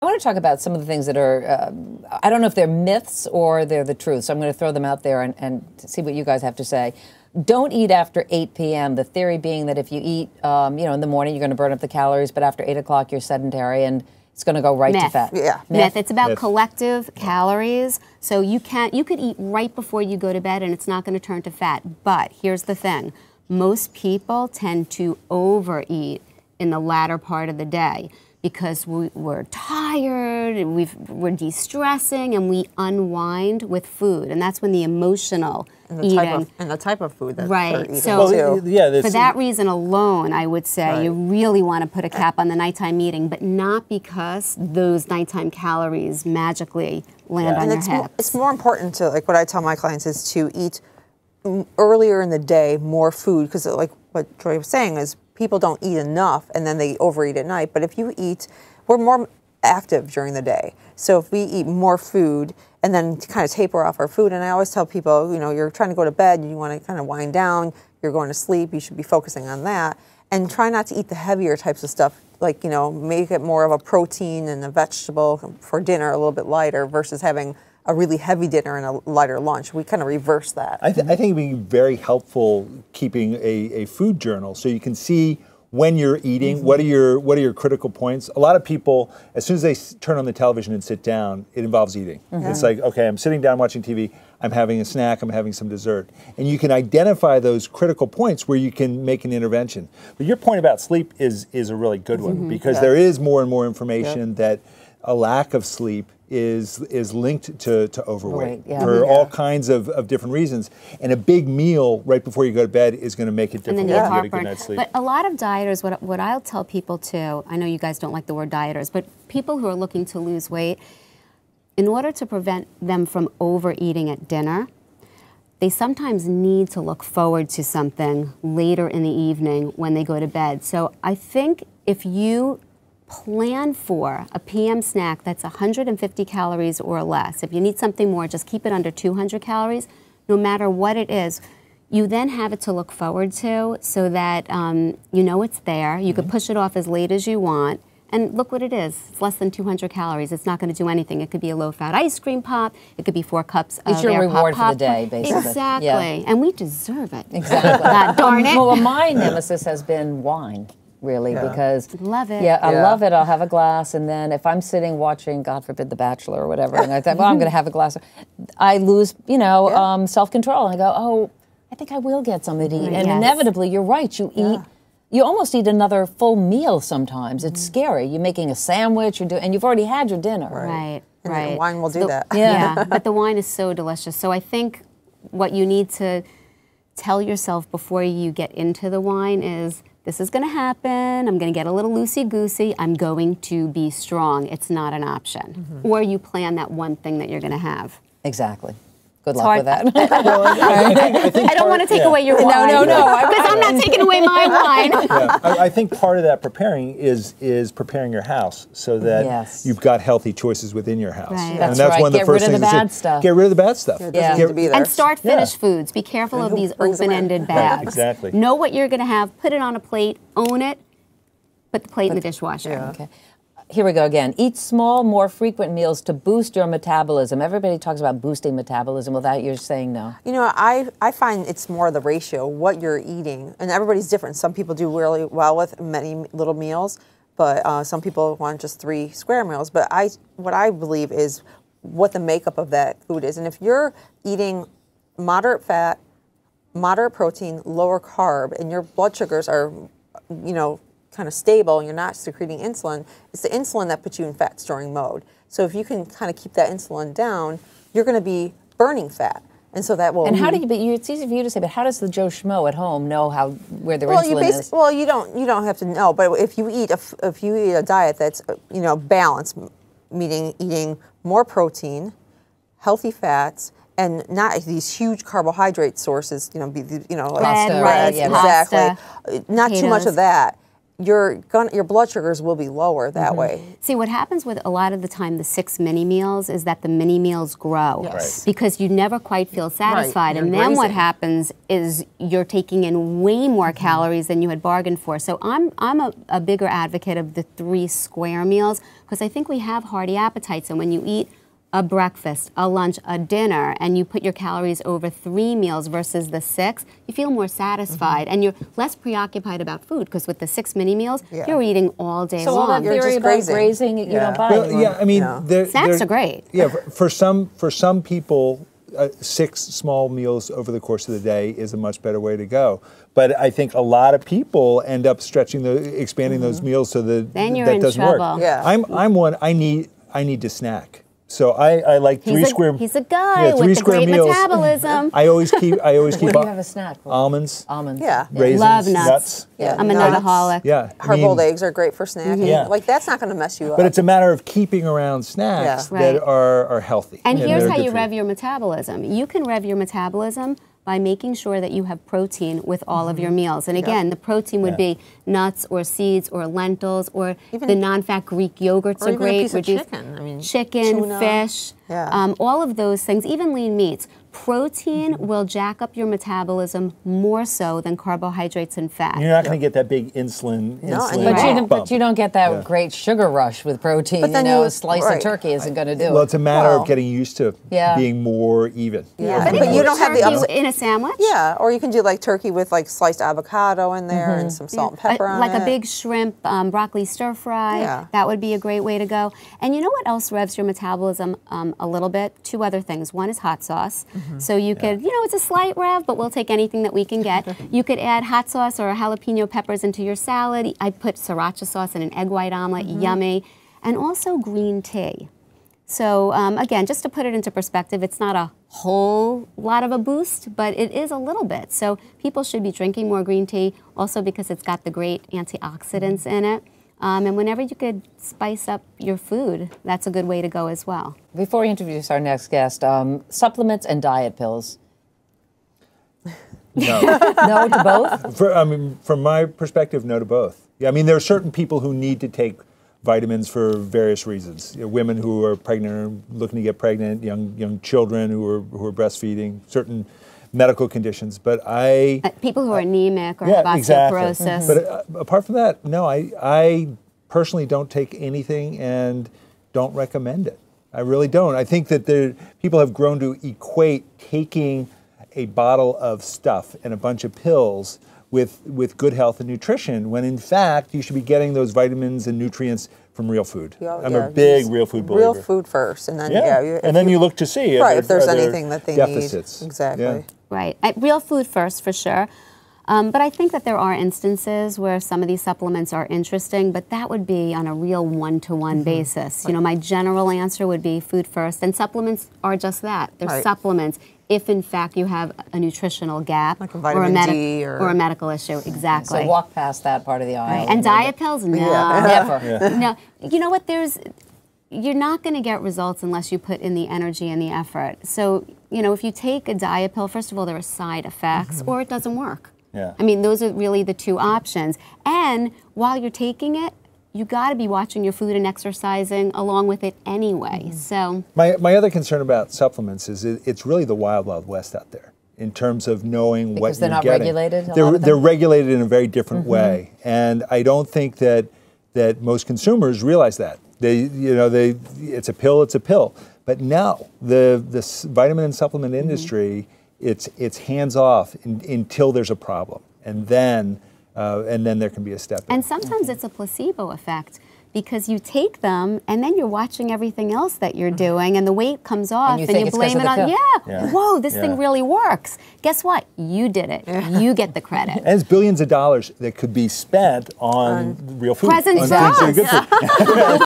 I want to talk about some of the things that are, I don't know if they're myths or they're the truth, so I'm going to throw them out there and see what you guys have to say. Don't eat after 8 p.m., the theory being that if you eat, in the morning, you're going to burn up the calories, but after 8 o'clock, you're sedentary, and it's going to go right to fat. Yeah. Myth. It's about collective calories. So you could eat right before you go to bed, and it's not going to turn to fat. But here's the thing. Most people tend to overeat in the latter part of the day because we're tired, and we're de-stressing, and we unwind with food. And that's when the emotional eating. And the type of food that right. they're eating. So yeah, for that reason alone, I would say you really want to put a cap on the nighttime eating, but not because those nighttime calories magically land on your hips. It's more important to, like what I tell my clients is to eat earlier in the day more food, because like what Joy was saying is people don't eat enough and then they overeat at night. But if you eat, we're more active during the day. So if we eat more food and then kind of taper off our food, and I always tell people, you're trying to go to bed, you want to kind of wind down, you're going to sleep, you should be focusing on that. And try not to eat the heavier types of stuff, like, make it more of a protein and a vegetable for dinner, a little bit lighter, versus having a really heavy dinner and a lighter lunch. We kind of reverse that. I think it'd be very helpful keeping a food journal so you can see when you're eating, what are your critical points. A lot of people, as soon as they turn on the television and sit down, it involves eating. It's like, okay, I'm sitting down watching TV, I'm having a snack, I'm having some dessert. And you can identify those critical points where you can make an intervention. But your point about sleep is a really good one, because there is more and more information that a lack of sleep is linked to overweight for all kinds of different reasons. And a big meal right before you go to bed is going to make it difficult to get a good night's sleep. But a lot of dieters, what I'll tell people too, I know you guys don't like the word dieters, but people who are looking to lose weight, in order to prevent them from overeating at dinner, they sometimes need to look forward to something later in the evening when they go to bed. So I think if you plan for a PM snack that's 150 calories or less. If you need something more, just keep it under 200 calories, no matter what it is. You then have it to look forward to so that you know it's there. You could push it off as late as you want. And look what it is. It's less than 200 calories. It's not going to do anything. It could be a low-fat ice cream pop. It could be 4 cups of It's your reward for the day, basically. Exactly. Yeah. And we deserve it. Exactly. God darn it. Well, my nemesis has been wine. Really, because love it. Yeah, I love it. I'll have a glass, and then if I'm sitting watching, God forbid, The Bachelor or whatever, and I think, well, I'm going to have a glass, I lose, self-control. I go, oh, I think I will get something to eat, and inevitably, you're right. You eat. You almost eat another full meal sometimes. It's scary. You're making a sandwich, and you've already had your dinner. Right. And wine will do that. Yeah, but the wine is so delicious. So I think what you need to tell yourself before you get into the wine is, this is going to happen. I'm going to get a little loosey-goosey. I'm going to be strong. It's not an option. Or you plan that one thing that you're going to have. Exactly. Good luck with that. I don't want to take away your wine. No. Because I'm not taking away my wine. I think part of that preparing is preparing your house so that you've got healthy choices within your house. Right. And that's one of the first things. Get rid of the bad stuff. Get rid of the bad stuff. And start finished foods. Be careful of these open-ended bags. Right, exactly. Know what you're going to have. Put it on a plate. Own it. Put the plate in the dishwasher. Okay. Here we go again. Eat small, more frequent meals to boost your metabolism. Everybody talks about boosting metabolism without you saying no. I find it's more the ratio, what you're eating. And everybody's different. Some people do really well with many little meals, but some people want just 3 square meals. But what I believe is what the makeup of that food is. And if you're eating moderate fat, moderate protein, lower carb, and your blood sugars are, kind of stable and you're not secreting insulin, it's the insulin that puts you in fat storing mode. So if you can kind of keep that insulin down, you're going to be burning fat. And so that will. And how do you? But it's easy for you to say. But how does the Joe Schmo at home know where their insulin is? Well, you don't have to know. But if you eat a diet that's balanced, meaning eating more protein, healthy fats, and not these huge carbohydrate sources, like bread, rice, exactly, pasta, not potatoes. too much of that. your blood sugars will be lower that way. See, what happens with a lot of the time the 6 mini meals is that the mini meals grow Yes. because you never quite feel satisfied. Right. And You're then what grazing. happens is you're taking in way more calories than you had bargained for. So I'm a bigger advocate of the 3 square meals because I think we have hearty appetites. And when you eat a breakfast, a lunch, a dinner, and you put your calories over 3 meals versus the 6, you feel more satisfied and you're less preoccupied about food because with the 6 mini meals, you're eating all day So long. all that theory just about grazing. grazing, you don't buy Well, anymore. yeah, I mean, Snacks are great. Yeah, for some people, 6 small meals over the course of the day is a much better way to go. But I think a lot of people end up expanding those meals so that Then you're that in doesn't trouble. work. Yeah. I'm one. I need to snack. So I like He's a guy with 3 the square great meals. metabolism. I always keep What do you have a snack? almonds, Almonds. Yeah. raisins, Love nuts. Yeah. I'm a Nuts. nutaholic. Yeah, I Hard-boiled mean, eggs are great for snacking. Yeah. Like, that's not going to mess you up. but it's a matter of keeping around snacks Yeah. that Right. are healthy. And here's they're how good you for rev your metabolism. You can rev your metabolism by making sure that you have protein with all of your meals. And again, the protein would be nuts or seeds or lentils or Even- the non-fat Greek yogurts or are even great. a piece of Reduce- chicken. I mean, chicken, tuna. fish, Yeah. all of those things, even lean meats. Protein will jack up your metabolism more so than carbohydrates and fat. You're not going to get that big insulin and But, Right. but you don't get that great sugar rush with protein. But then you know, you- a slice right. of turkey isn't going to do Well, it. it's a matter Well, of getting used to Yeah. being more even. Yeah. But But you don't have the turkey ups. in a sandwich. Yeah, or you can do like turkey with like sliced avocado in there and some salt and pepper on like it. a big shrimp, broccoli stir fry. Yeah. That would be a great way to go. And you know what else revs your metabolism a little bit? 2 other things. One is hot sauce. So you could, it's a slight rev, but we'll take anything that we can get. You could add hot sauce or jalapeno peppers into your salad. I put sriracha sauce in an egg white omelet. Yummy. And also green tea. So again, just to put it into perspective, it's not a whole lot of a boost, but it is a little bit. So people should be drinking more green tea, also because it's got the great antioxidants in it. And whenever you could spice up your food, that's a good way to go as well. Before we introduce our next guest, supplements and diet pills. No. No to both? From my perspective, no to both. Yeah, I mean, there are certain people who need to take vitamins for various reasons. Women who are pregnant or looking to get pregnant, young children who are breastfeeding, certain medical conditions. But People who are anemic or have exactly. osteoporosis. But apart from that, no, I personally don't take anything and don't recommend it. I really don't. I think that people have grown to equate taking a bottle of stuff and a bunch of pills with good health and nutrition, when in fact you should be getting those vitamins and nutrients from real food. I'm a big real food believer. Real food first, and then and then you look to see if there's are there anything that they deficits. need. Exactly. Yeah. Right. Real food first, for sure. But I think that there are instances where some of these supplements are interesting, but that would be on a real one-to-one basis. My general answer would be food first, and supplements are just that. They're supplements if, in fact, you have a nutritional gap Like a vitamin D or a medical issue. Exactly. So walk past that part of the aisle. Right. And diet pills? No. Never. No. You know what? You're not going to get results unless you put in the energy and the effort. So, if you take a diet pill, first of all, there are side effects, or it doesn't work. Yeah. I mean, those are really the 2 options. And while you're taking it, you got to be watching your food and exercising along with it anyway. So my other concern about supplements is it's really the wild, wild west out there in terms of knowing what they're you're not getting. regulated, a lot of them? They're regulated in a very different way, and I don't think that most consumers realize that. It's a pill, it's a pill. But no, the vitamin and supplement industry, it's hands off until there's a problem, and then there can be a step in. And sometimes it's a placebo effect because you take them and then you're watching everything else that you're doing and the weight comes off you and think you it's blame 'cause it of the on, pill. whoa, this thing really works. Guess what? You did it. You get the credit. And it's billions of dollars that could be spent on real food. Presents on for things that are us. good for you.